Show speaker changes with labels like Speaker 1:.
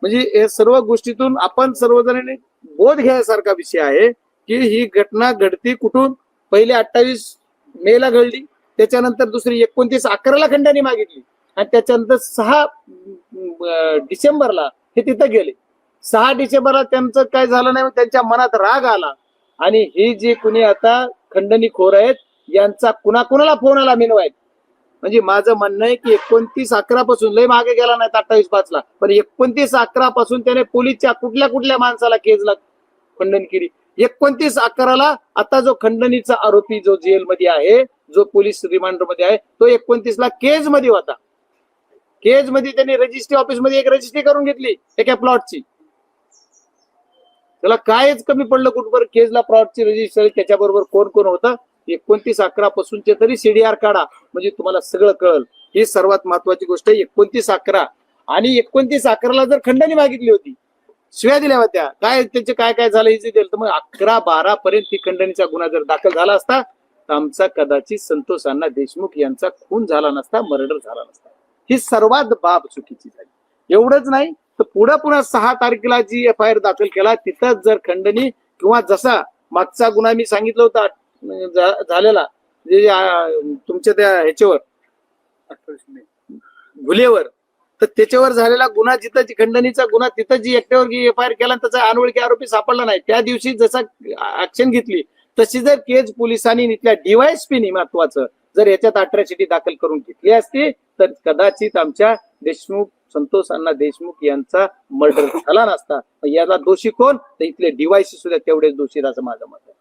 Speaker 1: म्हणजे या सर्व गोष्टीतून आपण सर्वजणांनी बोध घ्यायसारखा विषय आहे की ही घटना घडती कुठून. पहिले 28 मे ला घडली, त्याच्यानंतर दुसरी 29/11 खंडणी मागितली आणि त्याच्यानंतर 6 डिसेंबरला हे तिथं गेले. 6 डिसेंबरला त्यांचं काय झालं नाही, त्यांच्या मनात राग आला आणि हे जे कुणी आता खंडणीखोर आहेत यांचा कुणाकुणाला फोन आला मिनवायत. म्हणजे माझं म्हणणं आहे की 29/11 पासून, लय मागे गेला नाही 28/5 पण 29/11 पासून त्याने पोलीसच्या कुठल्या कुठल्या माणसाला केजला खंडन केली. 29/11 आता जो खंडणीचा आरोपी जो जेलमध्ये आहे, जो पोलीस रिमांडर मध्ये आहे, तो 29 केज मध्ये होता. केज मध्ये त्यांनी रजिस्ट्री ऑफिस मध्ये एक रजिस्ट्री करून घेतली एका प्लॉटची. त्याला कायच कमी पडलं कुठवर केजला प्लॉटची रजिस्ट्री. त्याच्याबरोबर कोण कोण होतं 29/11 पासूनचे तरी सीडीआर काढा म्हणजे तुम्हाला सगळं कळलं. ही सर्वात महत्वाची गोष्ट आहे. 29/11 आणि 29/11 जर खंडणी मागितली होती, शिव्या दिल्या होत्या, काय त्यांचे काय काय झालं हे दिलं, तर मग 11-12 पर्यंत ही खंडणीचा गुन्हा जर दाखल झाला असता तर आमचा कदाचित संतोष अण्णा देशमुख यांचा खून झाला नसता, मर्डर झाला नसता. ही सर्वात बाब चुकीची झाली. एवढंच नाही तर पुन्हा 6 तारखेला जी FIR दाखल केला तिथंच जर खंडणी किंवा जसा मागचा गुन्हा मी सांगितलं होता झालेला, जे तुमच्या त्या ह्याच्यावर 28 मे घुलेवर, तर त्याच्यावर झालेला गुन्हा जिथं खंडणीचा गुन्हा तिथं जी एकट्यावर FIR केला त्याचा अनोळखी आरोपी सापडला नाही. त्या दिवशी जसा ऍक्शन घेतली तशी जर केज पोलिसांनी इथल्या DYSPनी महत्वाचं जर याच्यात अट्रॅसिटी दाखल करून घेतली असती तर कदाचित आमच्या देशमुख संतोष अण्णा देशमुख यांचा मर्डर झाला नसता. याला दोषी कोण, तर इथले DYSP सुद्धा तेवढेच दोषी असं माझं मत आहे.